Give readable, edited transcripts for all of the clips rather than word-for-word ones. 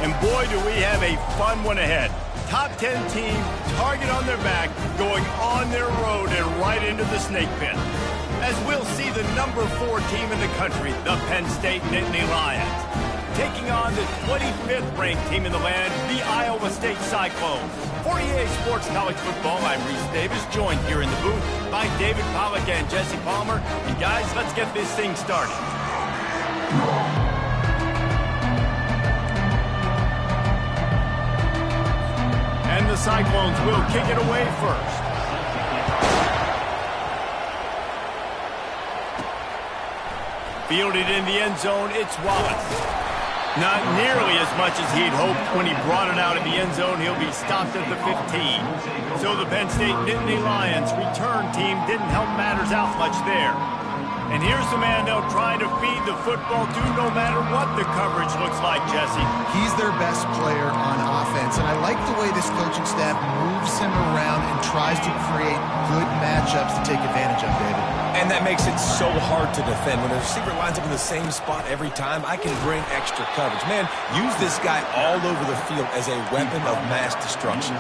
And boy, do we have a fun one ahead. Top 10 team, target on their back, going on their road and right into the snake pit. As we'll see the number 4 team in the country, the Penn State Nittany Lions, taking on the 25th ranked team in the land, the Iowa State Cyclones. For EA Sports College Football, I'm Reese Davis, joined here in the booth by David Pollack and Jesse Palmer. And guys, let's get this thing started. And the Cyclones will kick it away first. Fielded in the end zone, it's Wallace. Not nearly as much as he'd hoped when he brought it out of the end zone. He'll be stopped at the 15. So the Penn State Nittany Lions return team didn't help matters out much there. And here's the man they'll try to feed the football to no matter what the coverage looks like, Jesse. He's their best player on offense, and I like the way this coaching staff moves him around and tries to create good matchups to take advantage of, David. And that makes it so hard to defend. When the receiver lines up in the same spot every time, I can bring extra coverage. Man, use this guy all over the field as a weapon of mass destruction.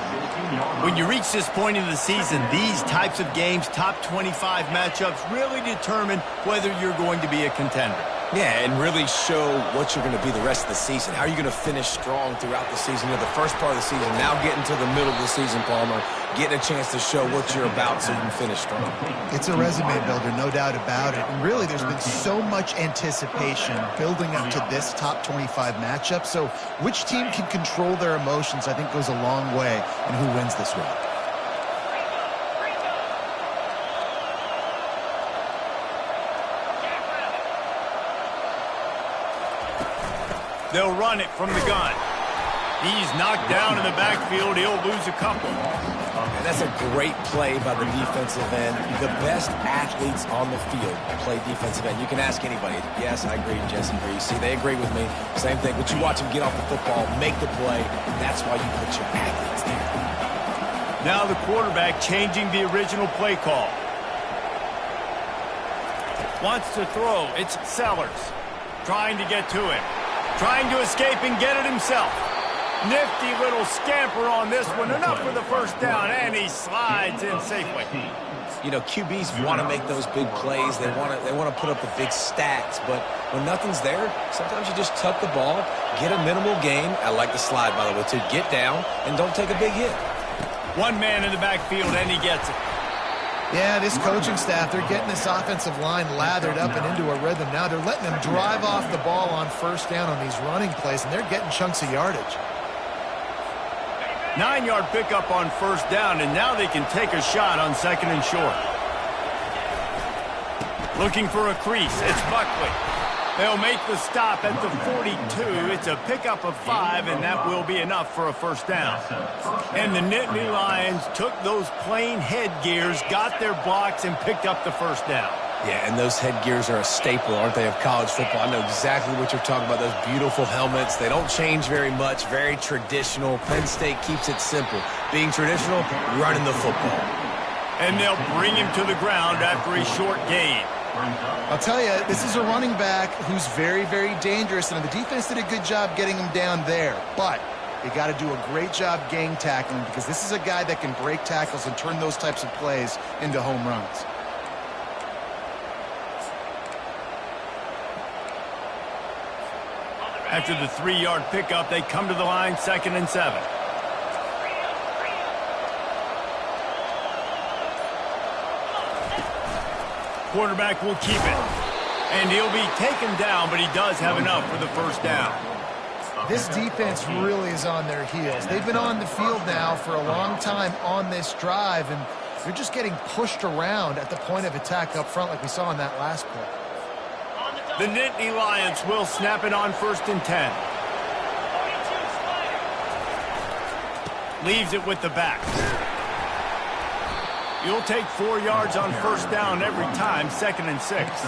When you reach this point in the season, these types of games, top 25 matchups, really determine whether you're going to be a contender. Yeah, and really show what you're going to be the rest of the season. How are you going to finish strong throughout the season? You know, the first part of the season, now getting to the middle of the season, Palmer, getting a chance to show what you're about so you can finish strong. It's a resume builder, no doubt about it. And really, there's been so much anticipation building up to this top 25 matchup. So which team can control their emotions, I think, goes a long way in who wins this one. They'll run it from the gun. He's knocked down in the backfield. He'll lose a couple. And that's a great play by the defensive end. The best athletes on the field play defensive end. You can ask anybody. Yes, I agree, Jesse. See, they agree with me. Same thing. But you watch him get off the football, make the play. That's why you put your athletes there. Now the quarterback changing the original play call. Wants to throw. It's Sellers. Trying to get to him. Trying to escape and get it himself. Nifty little scamper on this one. Enough for the first down, and he slides in safely. You know, QBs want to make those big plays. They want to put up the big stats. But when nothing's there, sometimes you just tuck the ball, get a minimal gain. I like the slide, by the way, to get down and don't take a big hit. One man in the backfield, and he gets it. Yeah, this coaching staff, they're getting this offensive line lathered up and into a rhythm. Now they're letting them drive off the ball on first down on these running plays, and they're getting chunks of yardage. 9-yard pickup on first down, and now they can take a shot on second and short. Looking for a crease. It's Buckley. They'll make the stop at the 42. It's a pickup of 5, and that will be enough for a first down. And the Nittany Lions took those plain headgears, got their blocks, and picked up the first down. Yeah, and those headgears are a staple, aren't they, of college football? I know exactly what you're talking about, those beautiful helmets. They don't change very much, very traditional. Penn State keeps it simple. Being traditional, running the football. And they'll bring him to the ground after a short gain. I'll tell you, this is a running back who's very, very dangerous, and the defense did a good job getting him down there. But you got to do a great job gang tackling, because this is a guy that can break tackles and turn those types of plays into home runs. After the 3-yard pickup, they come to the line, 2nd and 7. Quarterback will keep it. And he'll be taken down, but he does have enough for the first down. This defense really is on their heels. They've been on the field now for a long time on this drive, and they're just getting pushed around at the point of attack up front like we saw in that last play. The Nittany Lions will snap it on 1st and 10. Leaves it with the back. You'll take 4 yards on first down every time, 2nd and 6.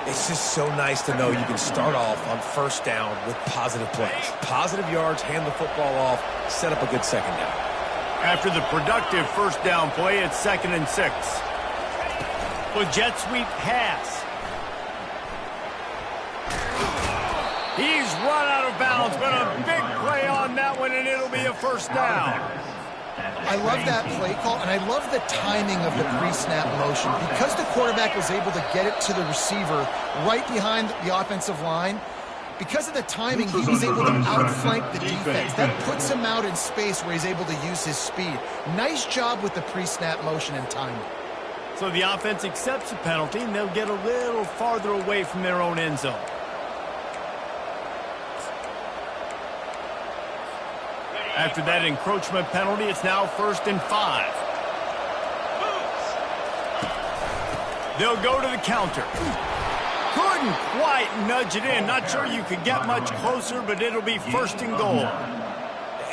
It's just so nice to know you can start off on first down with positive plays. Positive yards, hand the football off, set up a good second down. After the productive first down play, it's 2nd and 6. A jet sweep pass. He's run out of bounds, but a big play one, and it'll be a first down. I love that play call, and I love the timing of the pre-snap motion. Because the quarterback was able to get it to the receiver right behind the offensive line, because of the timing, he was able to outflank the defense. That puts him out in space where he's able to use his speed. Nice job with the pre-snap motion and timing. So the offense accepts the penalty, and they'll get a little farther away from their own end zone. After that encroachment penalty, it's now 1st and 5. They'll go to the counter. Couldn't quite nudge it in. Not sure you could get much closer, but it'll be 1st and goal.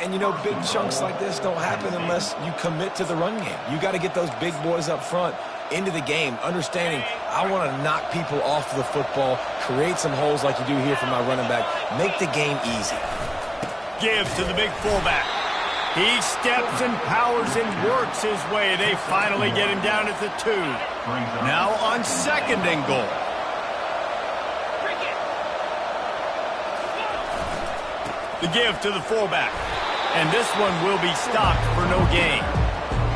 And, you know, big chunks like this don't happen unless you commit to the run game. You got to get those big boys up front into the game, understanding I want to knock people off the football, create some holes like you do here for my running back, make the game easy. Gives to the big fullback. He steps and powers and works his way. They finally get him down at the 2. Now on 2nd and goal. The give to the fullback. And this one will be stopped for no gain.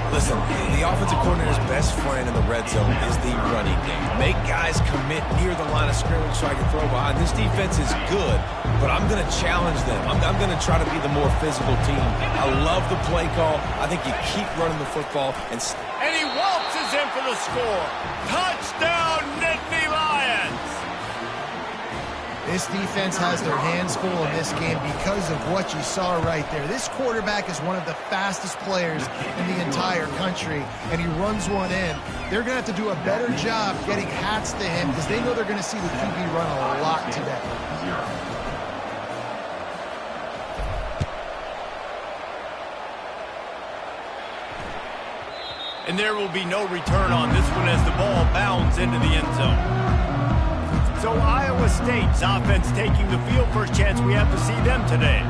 Listen, the offensive coordinator's best friend in the red zone is the running game. Make guys commit near the line of scrimmage so I can throw behind. This defense is good, but I'm going to challenge them. I'm going to try to be the more physical team. I love the play call. I think you keep running the football. And he waltzes in for the score. Touchdown, Nittany Lions! This defense has their hands full in this game because of what you saw right there. This quarterback is one of the fastest players in the entire country, and he runs one in. They're going to have to do a better job getting hats to him because they know they're going to see the QB run a lot today. And there will be no return on this one as the ball bounds into the end zone. So Iowa State's offense taking the field. First chance we have to see them today.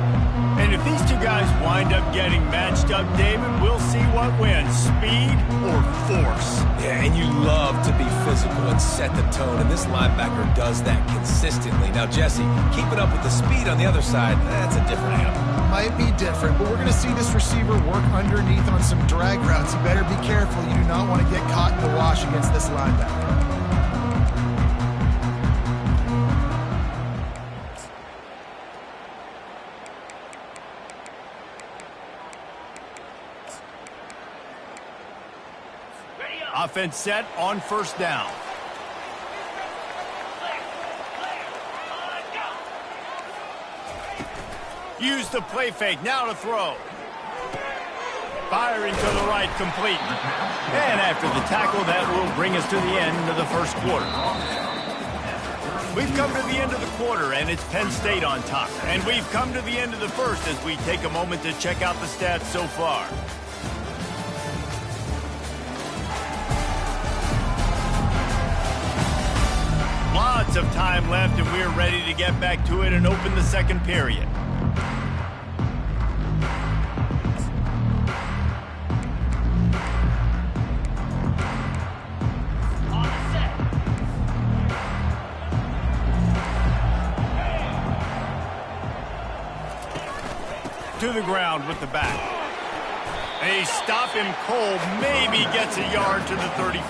And if these two guys wind up getting matched up, David, we'll see what wins, speed or force. Yeah, and you love to be physical and set the tone, and this linebacker does that consistently. Now, Jesse, keeping up with the speed on the other side, that's a different animal. Might be different, but we're going to see this receiver work underneath on some drag routes. You better be careful. You do not want to get caught in the wash against this linebacker. Offense set on 1st down. Use the play fake, now to throw. Firing to the right, complete. And after the tackle, that will bring us to the end of the 1st quarter. We've come to the end of the quarter, and it's Penn State on top. And we've come to the end of the 1st as we take a moment to check out the stats so far. Lots of time left, and we're ready to get back to it and open the 2nd period. To the ground with the back. They stop him cold, maybe gets a yard to the 34.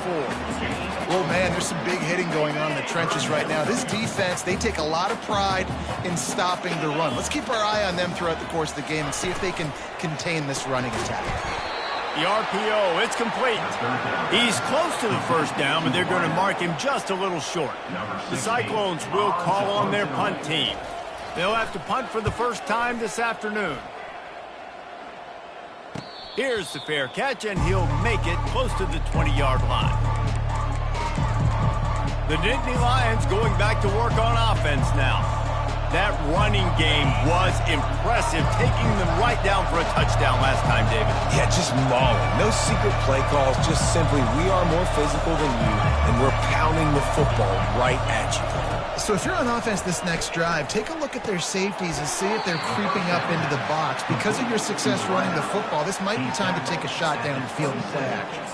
Well, man, there's some big hitting going on in the trenches right now. This defense, they take a lot of pride in stopping the run. Let's keep our eye on them throughout the course of the game and see if they can contain this running attack. The RPO, it's complete. He's close to the 1st down, but they're going to mark him just a little short. The Cyclones will call on their punt team. They'll have to punt for the 1st time this afternoon. Here's the fair catch, and he'll make it close to the 20-yard line. The Nittany Lions going back to work on offense now. That running game was impressive, taking them right down for a touchdown last time, David. Yeah, just mauling. No secret play calls, just simply we are more physical than you, and we're pounding the football right at you. So if you're on offense this next drive, take a look at their safeties and see if they're creeping up into the box. Because of your success running the football, this might be time to take a shot down the field and play action.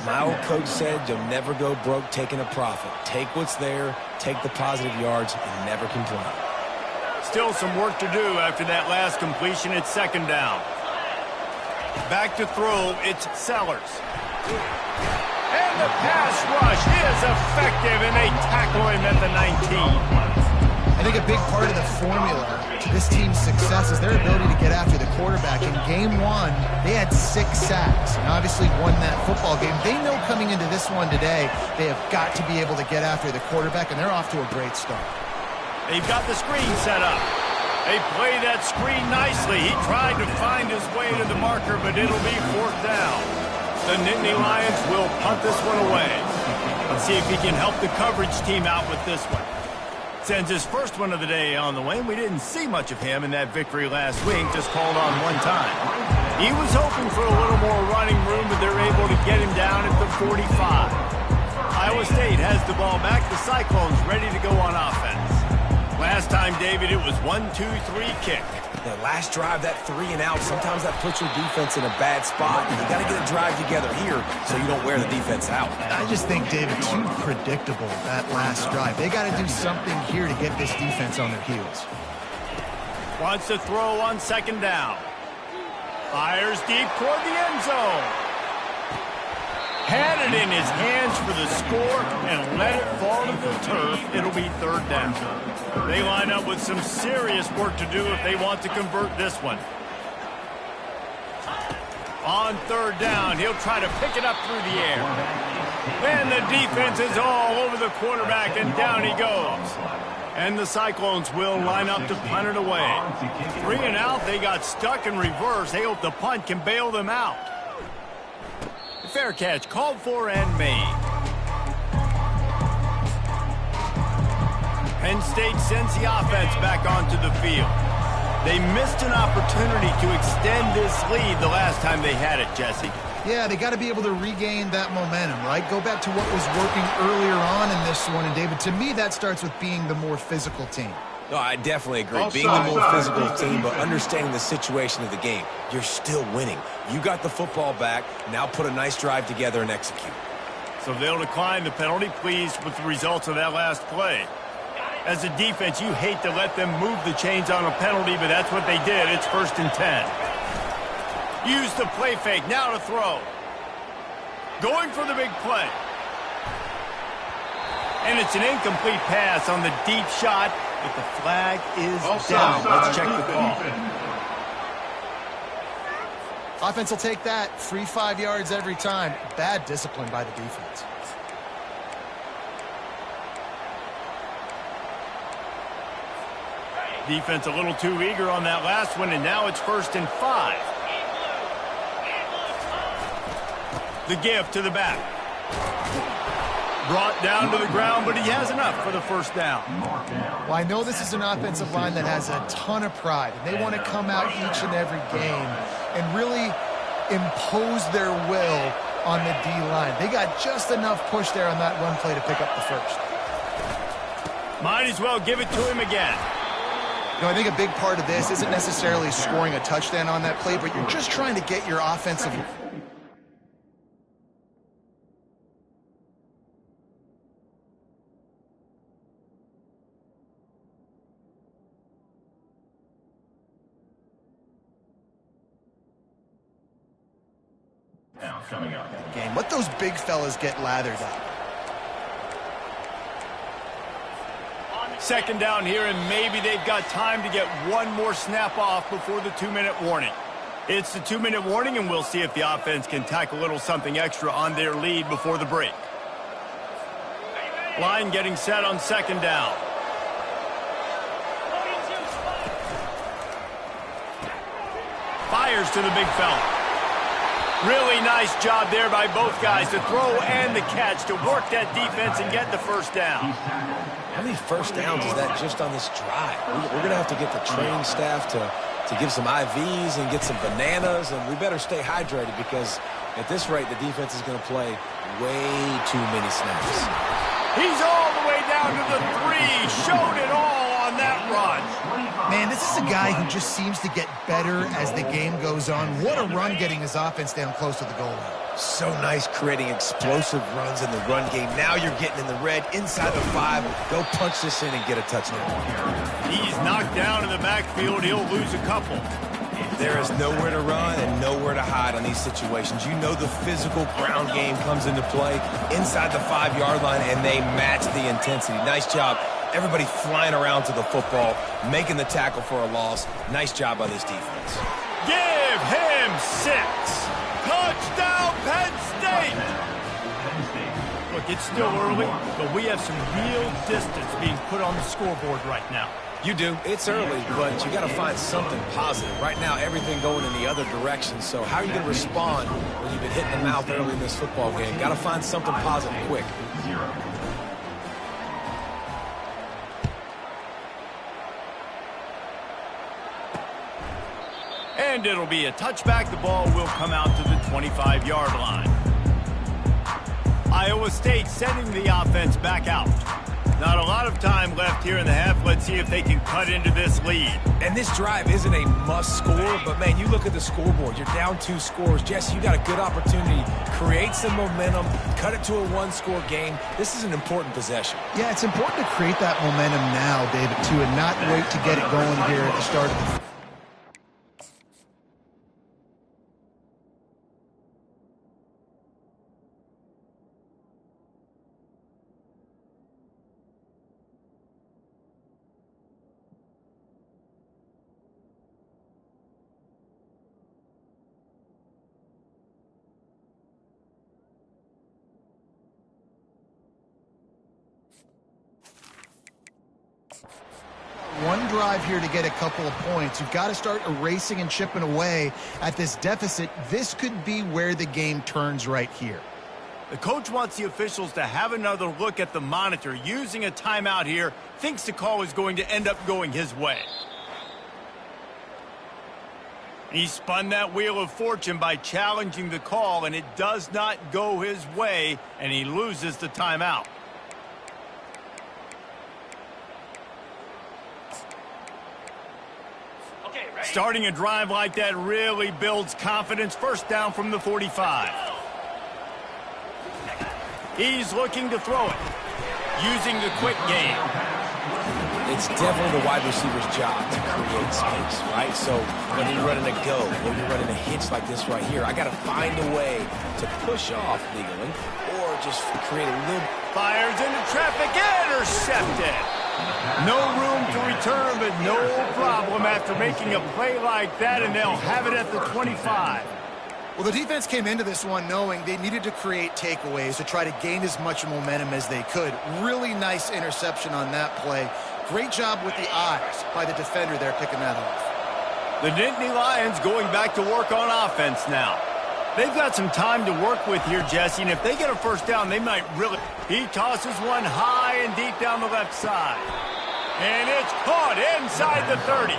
My old coach said you'll never go broke taking a profit. Take what's there, take the positive yards, and never complain. still some work to do after that last completion. It's second down. Back to throw, it's Sellers. And the pass rush is effective, and they tackle him at the 19. I think a big part of the formula to this team's success is their ability to get after the quarterback. In game one, they had 6 sacks and obviously won that football game. They know coming into this one today, they have got to be able to get after the quarterback, and they're off to a great start. They've got the screen set up. They play that screen nicely. He tried to find his way to the marker, but it'll be 4th down. The Nittany Lions will punt this one away. Let's see if he can help the coverage team out with this one. Sends his first one of the day on the way. We didn't see much of him in that victory last week, just called on one time. He was hoping for a little more running room, but they're able to get him down at the 45. Iowa State has the ball back. The Cyclones ready to go on offense. Last time, David, it was 1-2-3 kick. That last drive, that 3 and out, sometimes that puts your defense in a bad spot. You got to get a drive together here so you don't wear the defense out. I just think, David, too predictable, that last drive. They got to do something here to get this defense on their heels. Wants to throw on second down. Fires deep toward the end zone. Had it in his hands for the score and let it fall to the turf. It'll be 3rd down. They line up with some serious work to do if they want to convert this one. On 3rd down, he'll try to pick it up through the air. And the defense is all over the quarterback, and down he goes. And the Cyclones will line up to punt it away. 3 and out, they got stuck in reverse. They hope the punt can bail them out. Fair catch called for and made. Penn State sends the offense back onto the field. They missed an opportunity to extend this lead the last time they had it, Jesse. Yeah, they got to be able to regain that momentum, right? Go back to what was working earlier on in this one. And, David, to me, that starts with being the more physical team. No, I definitely agree. Being the more physical team, but understanding the situation of the game. You're still winning. You got the football back. Now put a nice drive together and execute. So they'll decline the penalty, pleased with the results of that last play. As a defense, you hate to let them move the chains on a penalty, but that's what they did. It's 1st and 10. Use the play fake. Now to throw. Going for the big play. And it's an incomplete pass on the deep shot. But the flag is down. Let's check the call. Offense will take that. Free 5 yards every time. Bad discipline by the defense. Defense a little too eager on that last one, and now it's 1st and 5. The give to the back. Brought down to the ground, but he has enough for the 1st down. Well, I know this is an offensive line that has a ton of pride, and they want to come out each and every game and really impose their will on the D-line. They got just enough push there on that run play to pick up the 1st. Might as well give it to him again. You know, I think a big part of this isn't necessarily scoring a touchdown on that play, but you're just trying to get your offensive game. Let those big fellas get lathered up. 2nd down here, and maybe they've got time to get one more snap off before the 2-minute warning. It's the 2-minute warning, and we'll see if the offense can tack a little something extra on their lead before the break. Line getting set on 2nd down. Fires to the big fella. Really nice job there by both guys to throw and the catch to work that defense and get the 1st down. How many 1st downs is that just on this drive? We're going to have to get the training staff to give some IVs and get some bananas, and we better stay hydrated because at this rate, the defense is going to play way too many snaps. He's all the way down to the 3. Showed it all on that run. Man, this is a guy who just seems to get better as the game goes on. What a run getting his offense down close to the goal line. So nice creating explosive runs in the run game. Now you're getting in the red, inside the 5. Go punch this in and get a touchdown. He's knocked down in the backfield. He'll lose a couple. There is nowhere to run and nowhere to hide on these situations. You know the physical ground game comes into play inside the 5-yard line, and they match the intensity. Nice job. Everybody flying around to the football, making the tackle for a loss. Nice job by this defense. Give him 6. Touchdown, Penn State! Look, it's still early, but we have some real distance being put on the scoreboard right now. You do. It's early, but you got to find something positive. Right now, everything going in the other direction. So how are you going to respond when you've been hit in the mouth early in this football game? Got to find something positive quick. And it'll be a touchback. The ball will come out to the 25-yard line. Iowa State sending the offense back out. Not a lot of time left here in the half. Let's see if they can cut into this lead. And this drive isn't a must score, but man, you look at the scoreboard. You're down 2 scores. Jesse, you got a good opportunity. Create some momentum. Cut it to a 1-score game. This is an important possession. Yeah, it's important to create that momentum now, David, too, and not wait to get it going here at the start of the one drive here to get a couple of points. You've got to start erasing and chipping away at this deficit. This could be where the game turns right here. The coach wants the officials to have another look at the monitor. Using a timeout here, thinks the call is going to end up going his way. He spun that wheel of fortune by challenging the call, and it does not go his way, and he loses the timeout. Starting a drive like that really builds confidence. First down from the 45. He's looking to throw it, using the quick game. It's definitely the wide receiver's job to create space, right? So when you're running a go or you're running a hitch like this right here, I got to find a way to push off legally or just create a little. Fires into traffic, intercepted. No room to return, but no problem after making a play like that, and they'll have it at the 25. Well, the defense came into this one knowing they needed to create takeaways to try to gain as much momentum as they could. Really nice interception on that play. Great job with the eyes by the defender there picking that off. The Nittany Lions going back to work on offense now. They've got some time to work with here, Jesse, and if they get a first down, they might really. He tosses one high and deep down the left side. And it's caught inside the 30.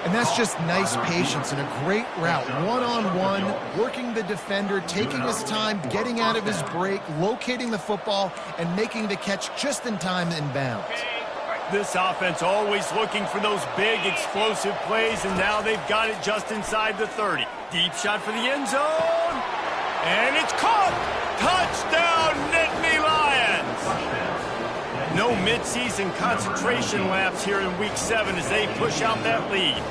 And that's just nice patience and a great route. One-on-one, working the defender, taking his time, getting out of his break, locating the football, and making the catch just in time in bounds. This offense always looking for those big, explosive plays, and now they've got it just inside the 30. Deep shot for the end zone. And it's caught. Touchdown, Nittany Lions. No midseason concentration laps here in Week 7 as they push out that lead.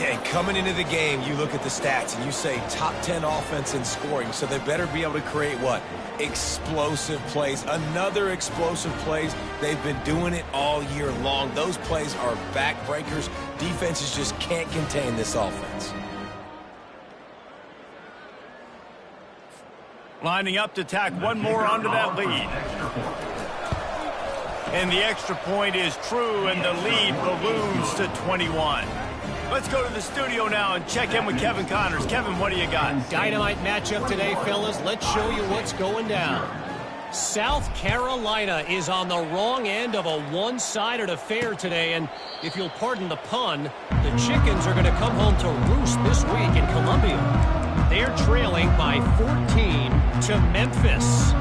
Yeah, coming into the game, you look at the stats and you say top 10 offense in scoring, so they better be able to create what? Explosive plays. Another explosive plays. They've been doing it all year long. Those plays are backbreakers. Defenses just can't contain this offense. Lining up to tack one more onto that lead. And the extra point is true, and the lead balloons to 21. Let's go to the studio now and check in with Kevin Connors. Kevin, what do you got? Dynamite matchup today, fellas. Let's show you what's going down. South Carolina is on the wrong end of a one-sided affair today, and if you'll pardon the pun, the Chickens are going to come home to roost this week in Columbia. They're trailing by 14 to Memphis.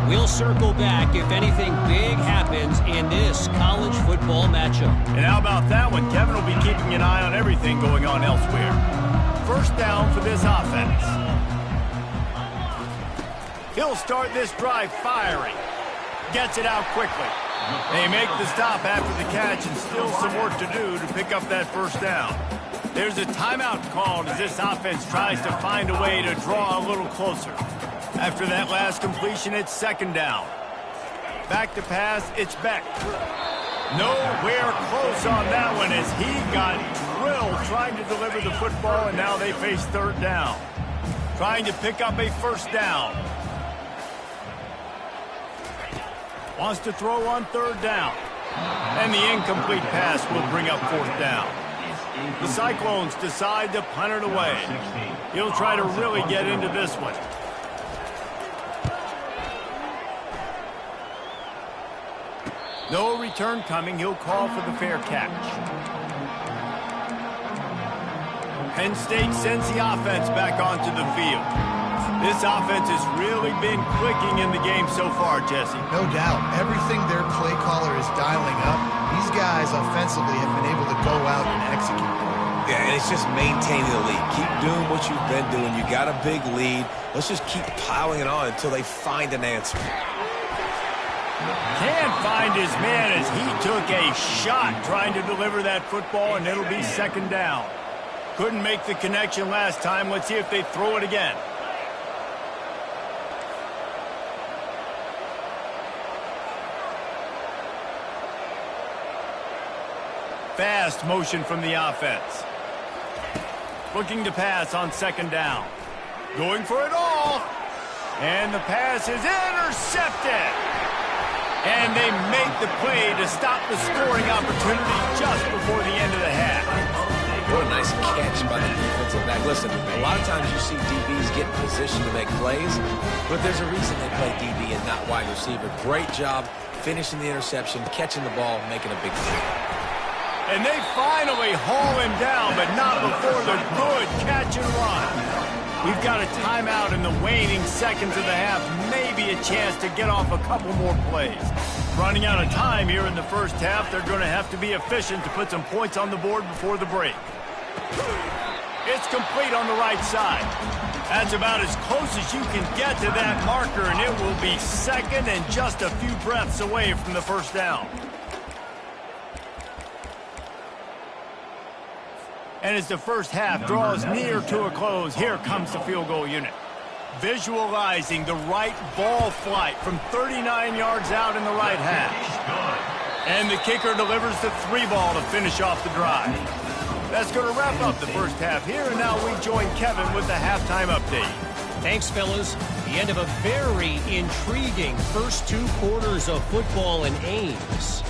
We'll circle back if anything big happens in this college football matchup. And how about that one? Kevin will be keeping an eye on everything going on elsewhere. First down for this offense. He'll start this drive firing. Gets it out quickly. They make the stop after the catch and still some work to do to pick up that first down. There's a timeout called as this offense tries to find a way to draw a little closer. After that last completion, it's second down. Back to pass, it's Beck. Nowhere close on that one as he got drilled trying to deliver the football, and now they face third down. Trying to pick up a first down. Wants to throw on third down. And the incomplete pass will bring up fourth down. The Cyclones decide to punt it away. He'll try to really get into this one. No return coming. He'll call for the fair catch. Penn State sends the offense back onto the field. This offense has really been clicking in the game so far, Jesse. No doubt. Everything their play caller is dialing up, these guys offensively have been able to go out and execute. Yeah, and it's just maintaining the lead. Keep doing what you've been doing. You got a big lead. Let's just keep piling it on until they find an answer. Can't find his man as he took a shot trying to deliver that football, and it'll be second down. Couldn't make the connection last time. Let's see if they throw it again. Fast motion from the offense. Looking to pass on second down. Going for it all. And the pass is intercepted. And they make the play to stop the scoring opportunity just before the end of the half. What a nice catch by the defensive back. Listen, a lot of times you see DBs get in position to make plays, but there's a reason they play DB and not wide receiver. Great job finishing the interception, catching the ball, making a big play. And they finally haul him down, but not before the good catch and run. We've got a timeout in the waning seconds of the half. Maybe a chance to get off a couple more plays. Running out of time here in the first half. They're going to have to be efficient to put some points on the board before the break. It's complete on the right side. That's about as close as you can get to that marker, and it will be second and just a few breaths away from the first down. And as the first half draws near to a close, here comes the field goal unit. Visualizing the right ball flight from 39 yards out in the right hash. And the kicker delivers the 3-ball to finish off the drive. That's going to wrap up the first half here, and now we join Kevin with the halftime update. Thanks, fellas. The end of a very intriguing first 2 quarters of football in Ames.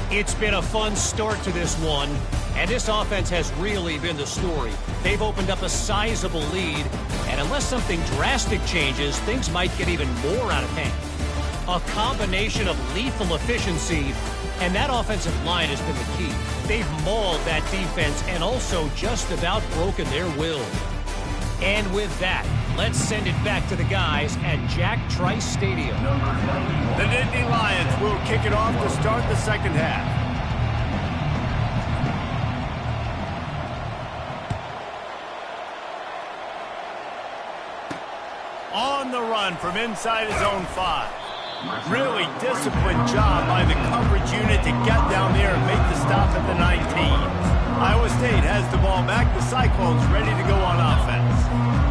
It's been a fun start to this one, and this offense has really been the story. They've opened up a sizable lead, and unless something drastic changes, things might get even more out of hand. A combination of lethal efficiency, and that offensive line has been the key. They've mauled that defense and also just about broken their will. And with that, let's send it back to the guys at Jack Trice Stadium. The Nittany Lions will kick it off to start the second half. On the run from inside his own 5. Really disciplined job by the coverage unit to get down there and make the stop at the 19. Iowa State has the ball back. The Cyclones ready to go on offense.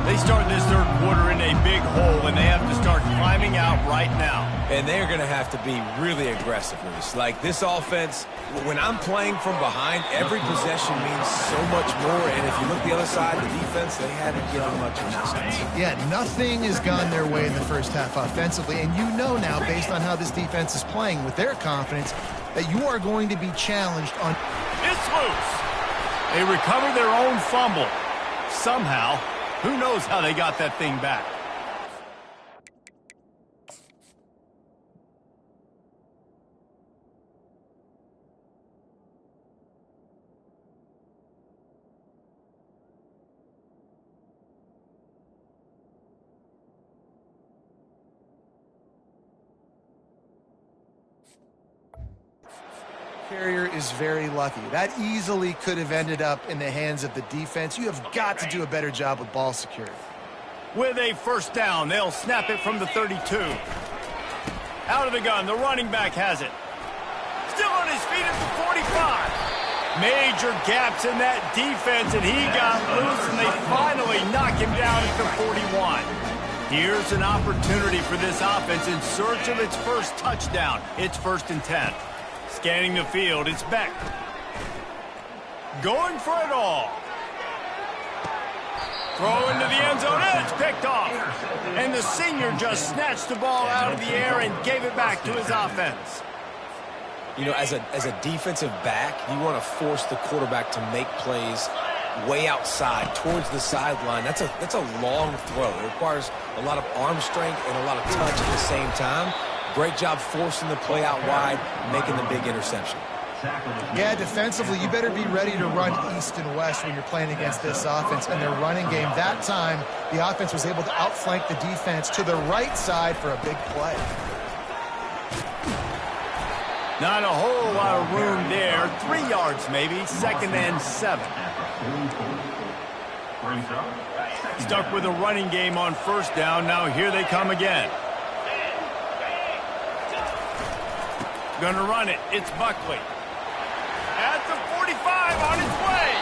They start this third quarter in a big hole, and they have to start climbing out right now. And they're going to have to be really aggressive with this. Like this offense, when I'm playing from behind, every possession means so much more. And if you look the other side, the defense, they haven't given much resistance. Yeah, nothing has gone their way in the first half offensively. And you know now, based on how this defense is playing with their confidence, that you are going to be challenged on... It's loose. They recover their own fumble. Somehow, who knows how they got that thing back. Carrier is very lucky. That easily could have ended up in the hands of the defense. You have got to do a better job with ball security. With a first down, they'll snap it from the 32. Out of the gun, the running back has it. Still on his feet at the 45. Major gaps in that defense, and he got loose, and they finally knock him down at the 41. Here's an opportunity for this offense in search of its first touchdown. It's 1st and 10. Scanning the field, it's Beck. Going for it all. Throw into the end zone, and it's picked off. And the senior just snatched the ball out of the air and gave it back to his offense. You know, as a defensive back, you want to force the quarterback to make plays way outside, towards the sideline. That's a long throw. It requires a lot of arm strength and a lot of touch at the same time. Great job forcing the play out wide, making the big interception. Yeah, defensively, you better be ready to run east and west when you're playing against this offense and their running game. That time, the offense was able to outflank the defense to the right side for a big play. Not a whole lot of room there. 3 yards maybe, 2nd and 7. Stuck with a running game on 1st down. Now here they come again. Gonna run it. It's Buckley. At the 45 on his way.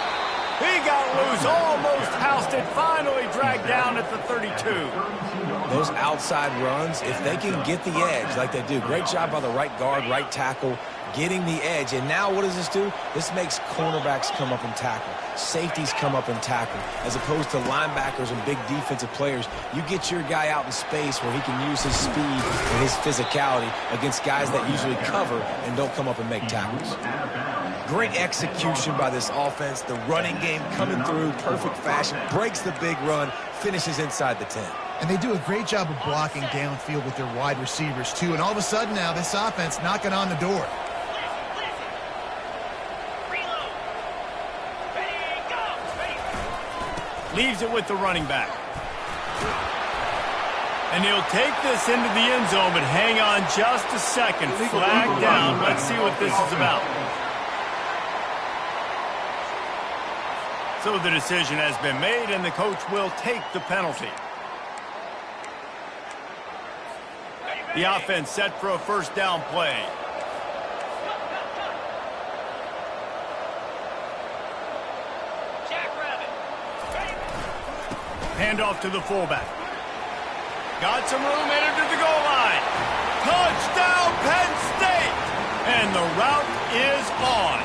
He got loose, almost housed it, finally dragged down at the 32. Those outside runs, if they can get the edge like they do, great job by the right guard, right tackle, getting the edge. And now what does this do? This makes cornerbacks come up and tackle. Safeties come up and tackle. As opposed to linebackers and big defensive players, you get your guy out in space where he can use his speed and his physicality against guys that usually cover and don't come up and make tackles. Great execution by this offense. The running game coming through, perfect fashion, breaks the big run, finishes inside the 10. And they do a great job of blocking downfield with their wide receivers, too. And all of a sudden now, this offense knocking on the door. Leaves it with the running back. And he'll take this into the end zone, but hang on just a second. Flag down. Let's see what this is about. So the decision has been made, and the coach will take the penalty. The offense set for a 1st down play. Handoff to the fullback. Got some room, headed to the goal line. Touchdown, Penn State! And the route is on.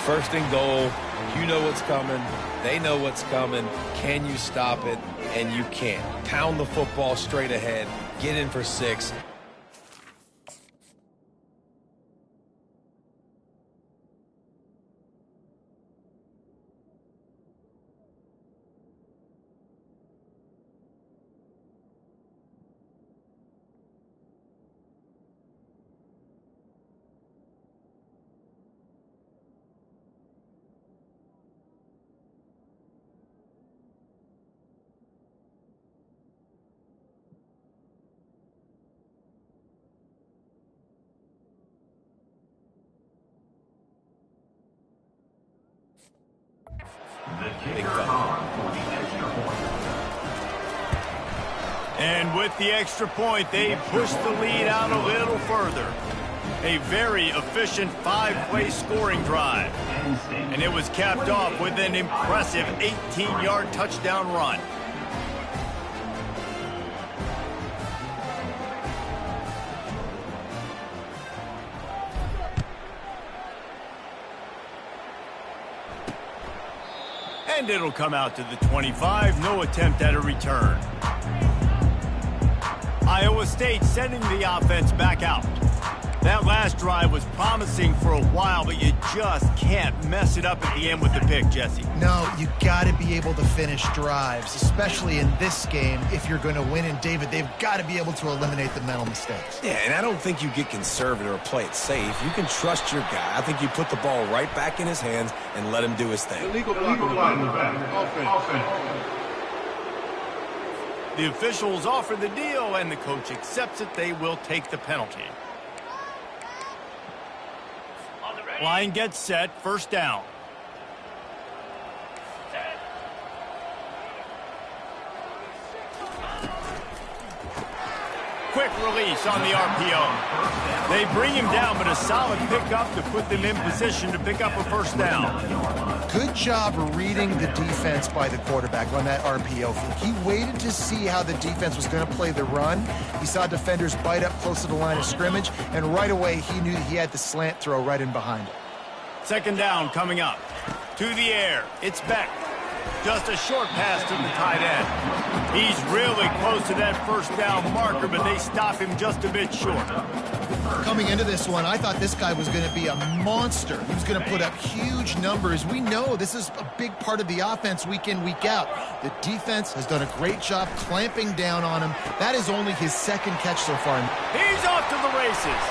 1st and goal. You know what's coming. They know what's coming. Can you stop it? And you can't. Pound the football straight ahead. Get in for 6. And with the extra point, they push the lead out a little further. A very efficient 5-play scoring drive. And it was capped off with an impressive 18-yard touchdown run. And it'll come out to the 25. No attempt at a return. Iowa State sending the offense back out. That last drive was promising for a while, but you just can't mess it up at the end with the pick, Jesse. No, you got to be able to finish drives, especially in this game if you're going to win. And, David, they've got to be able to eliminate the mental mistakes. Yeah, and I don't think you get conservative or play it safe. You can trust your guy. I think you put the ball right back in his hands and let him do his thing. Illegal line in the back. Offense. The officials offer the deal, and the coach accepts it. They will take the penalty. Line gets set, first down. Quick release on the RPO. They bring him down, but a solid pickup to put them in position to pick up a first down. Good job reading the defense by the quarterback on that RPO. He waited to see how the defense was going to play the run. He saw defenders bite up close to the line of scrimmage, and right away he knew he had the slant throw right in behind it. Second down coming up. To the air. It's Beck. Just a short pass to the tight end. He's really close to that first down marker, but they stop him just a bit short. Coming into this one, I thought this guy was going to be a monster. He was going to put up huge numbers. We know this is a big part of the offense week in, week out. The defense has done a great job clamping down on him. That is only his second catch so far. He's off to the races.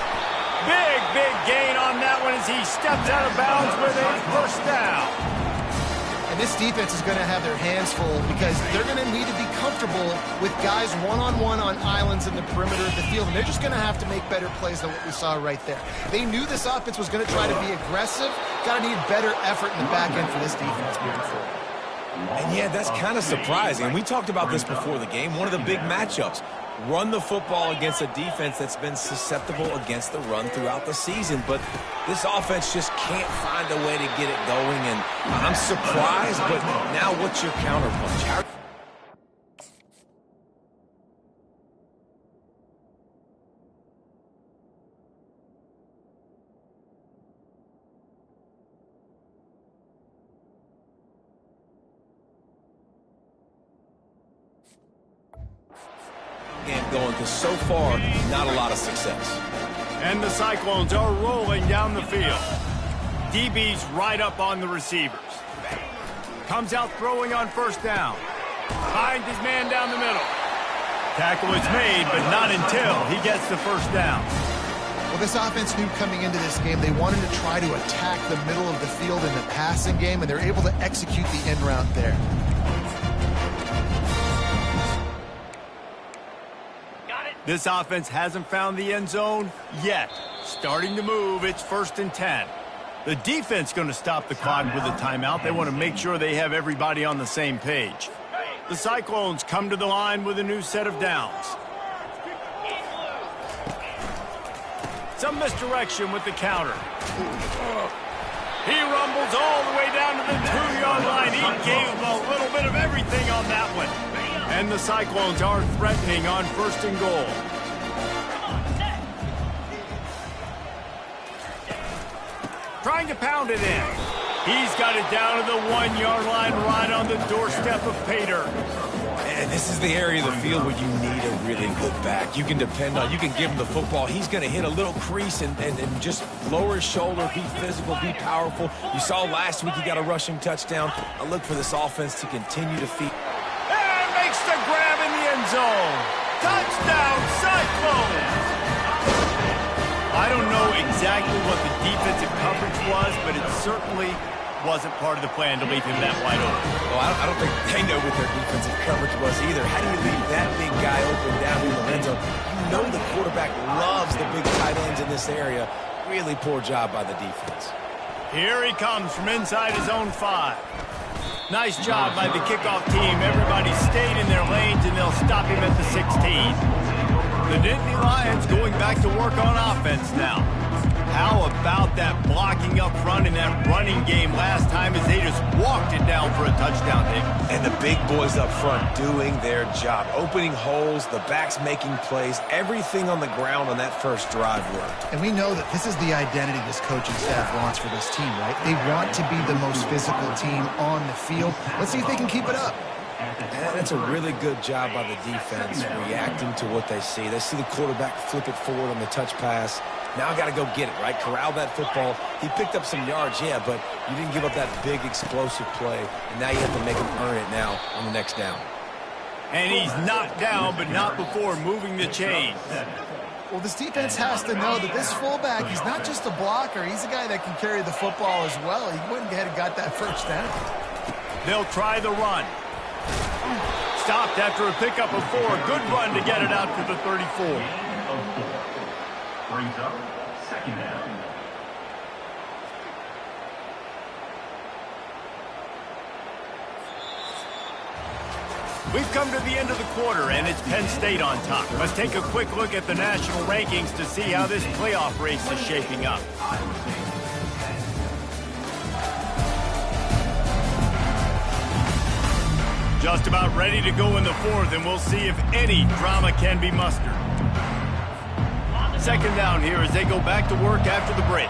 Big gain on that one as he steps out of bounds with a first down. And this defense is going to have their hands full because they're going to need to be comfortable with guys one-on-one on islands in the perimeter of the field. And they're just going to have to make better plays than what we saw right there. They knew this offense was going to try to be aggressive. Got to need better effort in the back end for this defense moving forward. And yeah, that's kind of surprising. We talked about this before the game. One of the big matchups. Run the football against a defense that's been susceptible against the run throughout the season. But this offense just can't find a way to get it going. And I'm surprised, but now what's your counterpunch? Going because so far not a lot of success. And the Cyclones are rolling down the field. DB's right up on the receivers. Comes out throwing on first down. Finds his man down the middle. Tackle is made, but not until he gets the first down. Well, this offense knew coming into this game they wanted to try to attack the middle of the field in the passing game, and they're able to execute the end route there. This offense hasn't found the end zone yet. Starting to move, it's 1st and 10. The defense going to stop the clock with a timeout. They want to make sure they have everybody on the same page. The Cyclones come to the line with a new set of downs. Some misdirection with the counter. He rumbles all the way down to the 2-yard line. He gave him a little bit of everything on that one. And the Cyclones are threatening on 1st and goal. Trying to pound it in. He's got it down to the 1-yard line right on the doorstep of Pater. And this is the area of the field where you need a really good back. You can depend on, you can give him the football. He's going to hit a little crease and just lower his shoulder, be physical, be powerful. You saw last week he got a rushing touchdown. I look for this offense to continue to feed. And makes the grab in the end zone. Touchdown, Cyclones! I don't know exactly what the defensive coverage was, but it certainly wasn't part of the plan to leave him that wide open. Well, I don't think they know what their defensive coverage was either. How do you leave that big guy open down in the end zone? You know the quarterback loves the big tight ends in this area. Really poor job by the defense. Here he comes from inside his own 5. Nice job by the kickoff team. Everybody stayed in their lanes, and they'll stop him at the 16. The Nittany Lions going back to work on offense now. How about that blocking up front in that running game last time as they just walked it down for a touchdown, Dave? And the big boys up front doing their job. Opening holes, the backs making plays, everything on the ground on that first drive worked. And we know that this is the identity this coaching staff wants for this team, right? They want to be the most physical team on the field. Let's see if they can keep it up. And that's a really good job by the defense, reacting to what they see. They see the quarterback flip it forward on the touch pass. Now I got to go get it, right? Corral that football. He picked up some yards, yeah, but you didn't give up that big explosive play. And now you have to make him earn it now on the next down. And he's knocked down, but not before moving the chains. Well, this defense has to know that this fullback, he's not just a blocker. He's a guy that can carry the football as well. He went ahead and got that first down. They'll try the run. Stopped after a pickup of 4. Good run to get it out to the 34. Brings up 2nd down. We've come to the end of the quarter, and it's Penn State on top. Let's take a quick look at the national rankings to see how this playoff race is shaping up. Just about ready to go in the fourth, and we'll see if any drama can be mustered. Second down here as they go back to work after the break.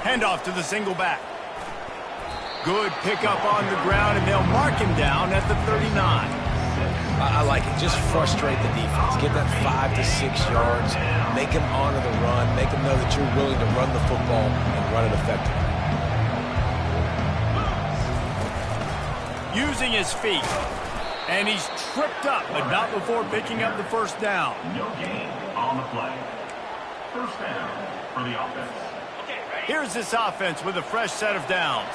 Handoff to the single back. Good pickup on the ground, and they'll mark him down at the 39. I like it. Just frustrate the defense. Get that 5 to 6 yards. Make them honor the run. Make them know that you're willing to run the football and run it effectively. Using his feet. And he's tripped up, but not before picking up the first down. No gain on the play. First down for the offense. Here's this offense with a fresh set of downs.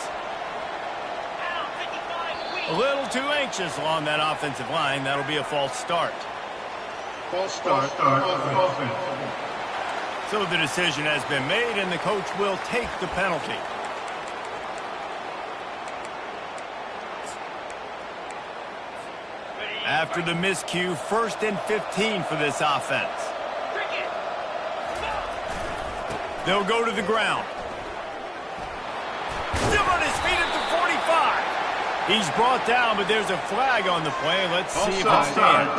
A little too anxious along that offensive line. That'll be a false start. False start. Offense. So the decision has been made, and the coach will take the penalty. After the miscue, 1st and 15 for this offense. They'll go to the ground. Still on his feet at the 45. He's brought down, but there's a flag on the play. Let's see if it stands.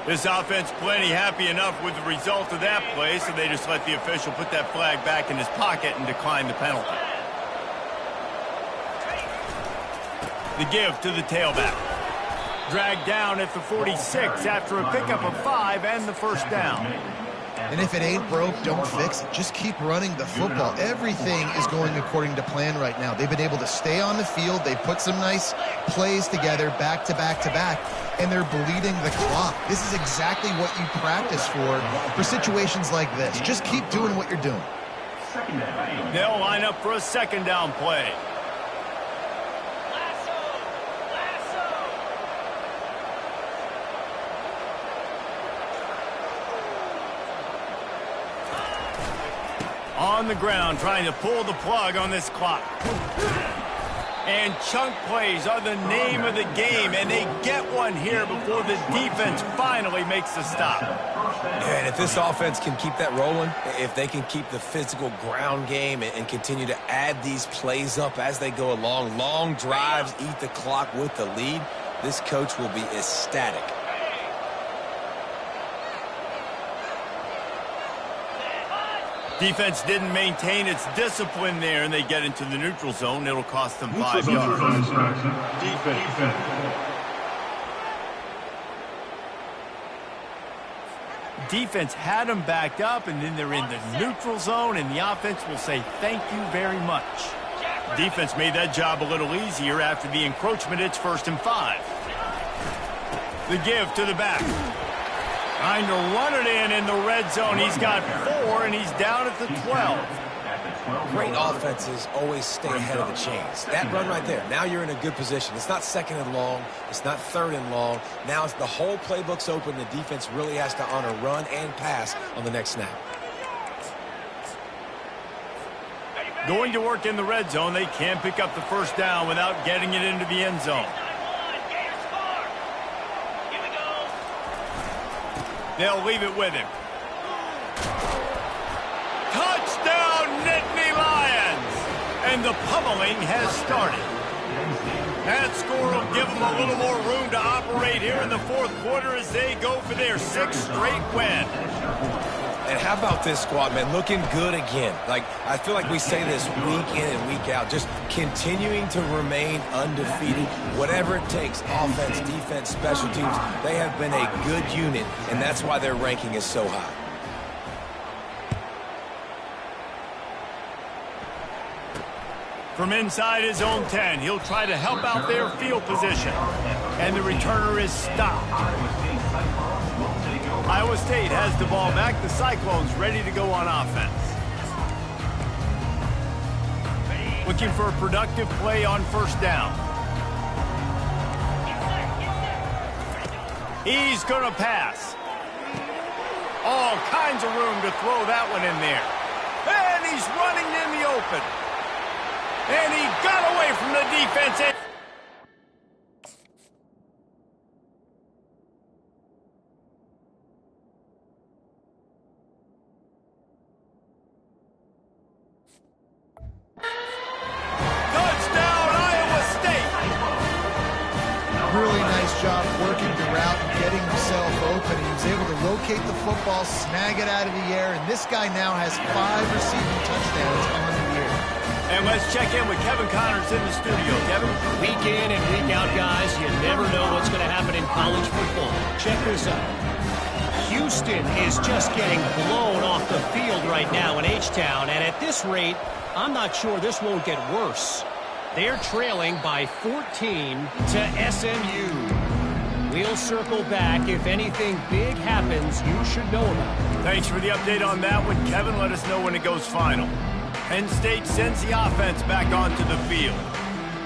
This offense plenty happy enough with the result of that play, so they just let the official put that flag back in his pocket and decline the penalty. The give to the tailback. Dragged down at the 46 after a pickup of 5 and the first down. And if it ain't broke, don't fix it. Just keep running the football. Everything is going according to plan right now. They've been able to stay on the field. They've put some nice plays together back to back to back, and they're bleeding the clock. This is exactly what you practice for situations like this. Just keep doing what you're doing. They'll line up for a second down play. On the ground, trying to pull the plug on this clock. And chunk plays are the name of the game, and they get one here before the defense finally makes the stop. And if this offense can keep that rolling, if they can keep the physical ground game and continue to add these plays up as they go along, long drives, eat the clock with the lead, this coach will be ecstatic. Defense didn't maintain its discipline there, and they get into the neutral zone. It'll cost them 5 yards. Defense. Defense had them backed up, and then they're in the neutral zone, and the offense will say thank you very much. Defense made that job a little easier after the encroachment. It's 1st and 5. The give to the back. Trying to run it in the red zone. He's got 4, and he's down at the 12. Great offenses always stay ahead of the chains. That run right there, now you're in a good position. It's not 2nd and long. It's not 3rd and long. Now it's the whole playbook's open. The defense really has to honor run and pass on the next snap. Going to work in the red zone. They can't pick up the first down without getting it into the end zone. They'll leave it with him. Touchdown, Nittany Lions! And the pummeling has started. That score will give them a little more room to operate here in the 4th quarter as they go for their 6th straight win. And how about this squad, man? Looking good again. Like, I feel like we say this week in and week out, just continuing to remain undefeated. Whatever it takes, offense, defense, special teams, they have been a good unit, and that's why their ranking is so high. From inside his own 10, he'll try to help out their field position. And the returner is stopped. Iowa State has the ball back. The Cyclones ready to go on offense. Looking for a productive play on 1st down. He's going to pass. All kinds of room to throw that one in there. And he's running in the open. And he got away from the defense. Touchdown, Iowa State. Really nice job working the route and getting himself open. He was able to locate the football, snag it out of the air, and this guy now has 5 receiving touchdowns on the year. And let's check in with Kevin Connors in the studio. Kevin? Week in and week out, guys, you never know what's going to happen in college football. Check this out. Houston is just getting blown off the field right now in H-Town, and at this rate, I'm not sure this won't get worse. They're trailing by 14 to SMU. We'll circle back. If anything big happens, you should know about it. Thanks for the update on that one, Kevin. Let us know when it goes final. Penn State sends the offense back onto the field.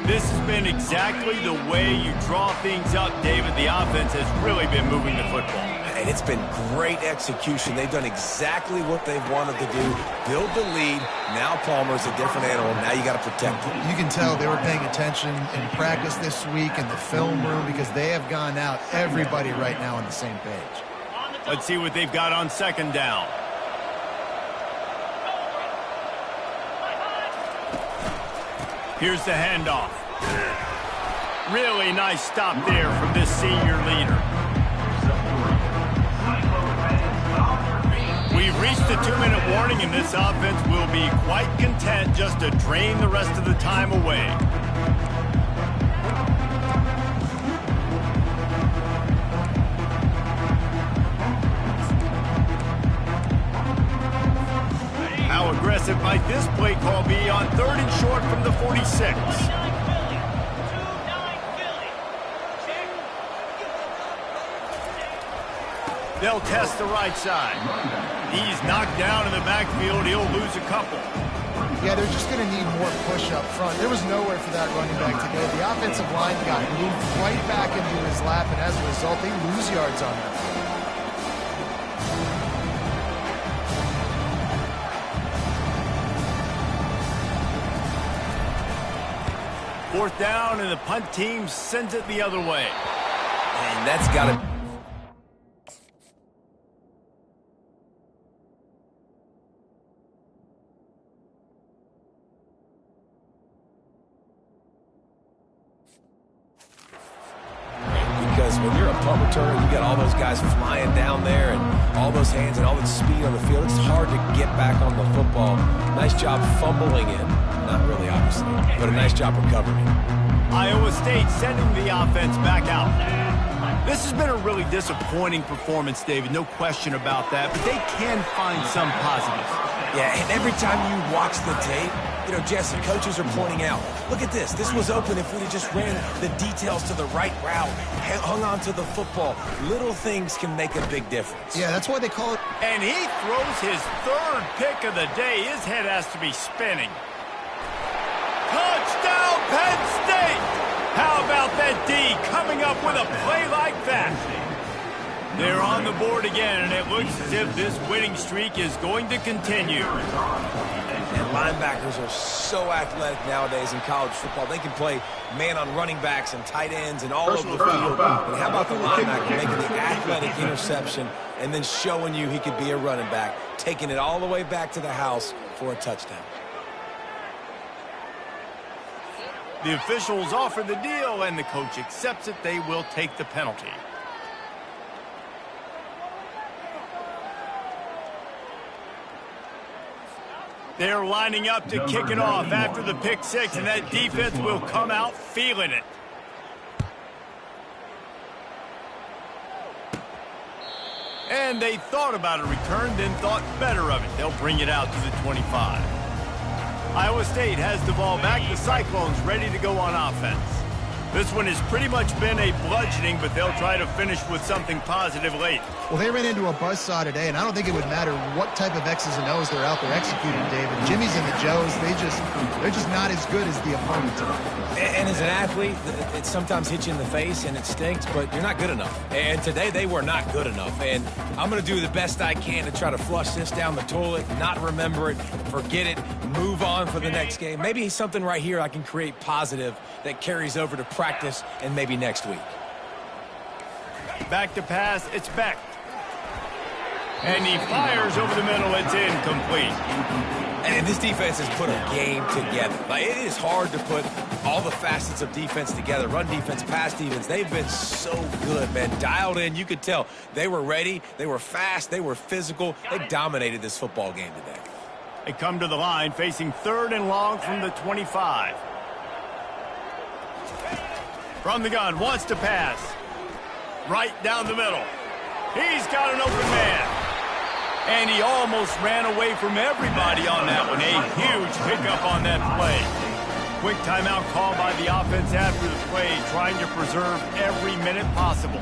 This has been exactly the way you draw things up, David. The offense has really been moving the football. And it's been great execution. They've done exactly what they've wanted to do. Build the lead. Now Palmer's a different animal. Now you got to protect him. You can tell they were paying attention in practice this week in the film room because they have gone out, everybody right now on the same page. Let's see what they've got on second down. Here's the handoff. Really nice stop there from this senior leader. We've reached the 2-minute warning, and this offense will be quite content just to drain the rest of the time away. How aggressive might this play call be on 3rd and short from the 46? They'll test the right side. He's knocked down in the backfield. He'll lose a couple. Yeah, they're just going to need more push up front. There was nowhere for that running back to go. The offensive line got moved right back into his lap, and as a result, they lose yards on that. 4th down, and the punt team sends it the other way. And that's got to... Because when you're a punt returner, you got all those guys flying down there and all those hands and all that speed on the field. It's hard to get back on the football. Nice job fumbling it. Not really, obviously, but a nice job recovering. Iowa State sending the offense back out. This has been a really disappointing performance, David. No question about that, but they can find some positives. Yeah, and every time you watch the tape, you know, Jesse, coaches are pointing out, look at this. This was open if we had just ran the details to the right route, hung on to the football. Little things can make a big difference. Yeah, that's why they call it. And he throws his 3rd pick of the day. His head has to be spinning. Touchdown, Penn State! How about that D coming up with a play like that? They're on the board again, and it looks as if this winning streak is going to continue. And linebackers are so athletic nowadays in college football. They can play man on running backs and tight ends and all over the field. And how about the linebacker making the athletic interception and then showing you he could be a running back, taking it all the way back to the house for a touchdown. The officials offer the deal, and the coach accepts it. They will take the penalty. They're lining up to kick it off after the pick six, and that defense will come out feeling it. And they thought about a return, then thought better of it. They'll bring it out to the 25. Iowa State has the ball back. The Cyclones ready to go on offense. This one has pretty much been a bludgeoning, but they'll try to finish with something positive late. Well, they ran into a buzzsaw today, and I don't think it would matter what type of X's and O's they're out there executing, David. Jimmy's and the Joes, they're just not as good as the opponent. And as an athlete, it sometimes hits you in the face, and it stinks, but you're not good enough. And today, they were not good enough. And I'm going to do the best I can to try to flush this down the toilet, not remember it, forget it, move on for the next game. Maybe something right here I can create positive that carries over to practice and maybe next week. Back to pass, it's Beck. And he fires over the middle, it's incomplete. And this defense has put a game together. Like, it is hard to put all the facets of defense together. Run defense, pass defense. They've been so good, man. Dialed in. You could tell they were ready. They were fast. They were physical. They dominated this football game today. They come to the line facing 3rd and long from the 25. From the gun, wants to pass. Right down the middle. He's got an open man. And he almost ran away from everybody on that one. A huge pickup on that play. Quick timeout call by the offense after the play, trying to preserve every minute possible.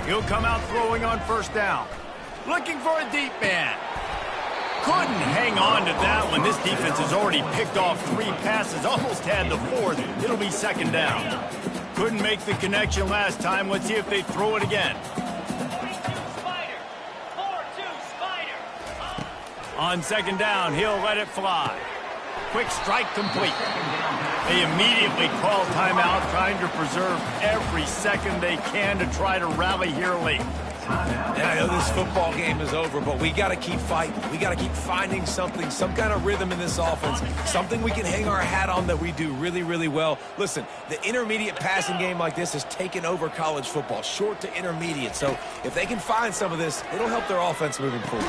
He'll come out throwing on 1st down. Looking for a deep man. Couldn't hang on to that one. This defense has already picked off 3 passes, almost had the 4th. It'll be 2nd down. Couldn't make the connection last time. Let's see if they throw it again. On 2nd down, he'll let it fly. Quick strike complete. They immediately call timeout, trying to preserve every second they can to try to rally here late. And I know this football game is over, but we got to keep fighting. We got to keep finding something, some kind of rhythm in this offense, something we can hang our hat on that we do really, really well. Listen, the intermediate passing game like this has taken over college football, short to intermediate. So if they can find some of this, it'll help their offense moving forward.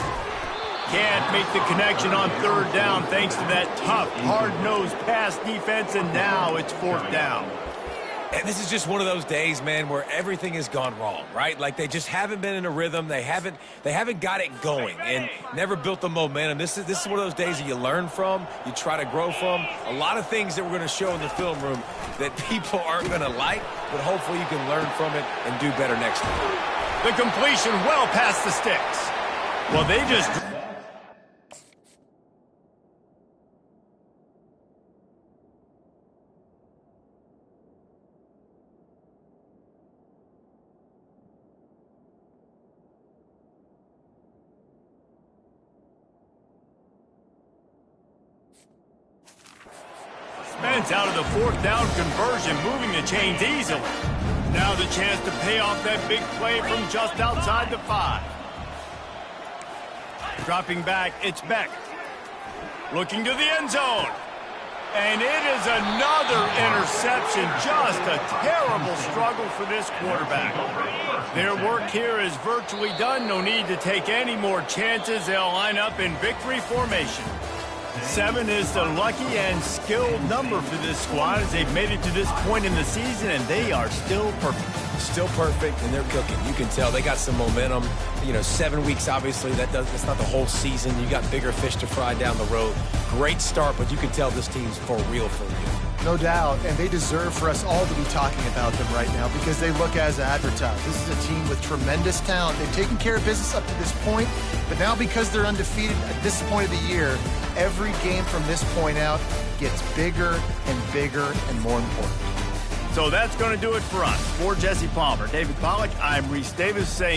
Can't make the connection on 3rd down thanks to that tough, hard-nosed pass defense, and now it's 4th down. And this is just one of those days, man, where everything has gone wrong, right? Like they just haven't been in a rhythm. They haven't got it going and never built the momentum. This is one of those days that you learn from, you try to grow from. A lot of things that we're going to show in the film room that people aren't going to like, but hopefully you can learn from it and do better next time. The completion well past the sticks. Well, they just... Spence out of the 4th down conversion, moving the chains easily. Now the chance to pay off that big play from just outside the 5. Dropping back, it's Beck. Looking to the end zone. And it is another interception. Just a terrible struggle for this quarterback. Their work here is virtually done. No need to take any more chances. They'll line up in victory formation. 7 is the lucky and skilled number for this squad as they've made it to this point in the season, and they are still perfect. Still perfect, and they're cooking. You can tell they got some momentum. You know, 7 weeks, obviously, that's not the whole season. You got bigger fish to fry down the road. Great start, but you can tell this team's for real, for real. No doubt, and they deserve for us all to be talking about them right now because they look as advertised. This is a team with tremendous talent. They've taken care of business up to this point, but now because they're undefeated at this point of the year, every game from this point out gets bigger and bigger and more important. So that's going to do it for us. For Jesse Palmer, David Pollack, I'm Reese Davis saying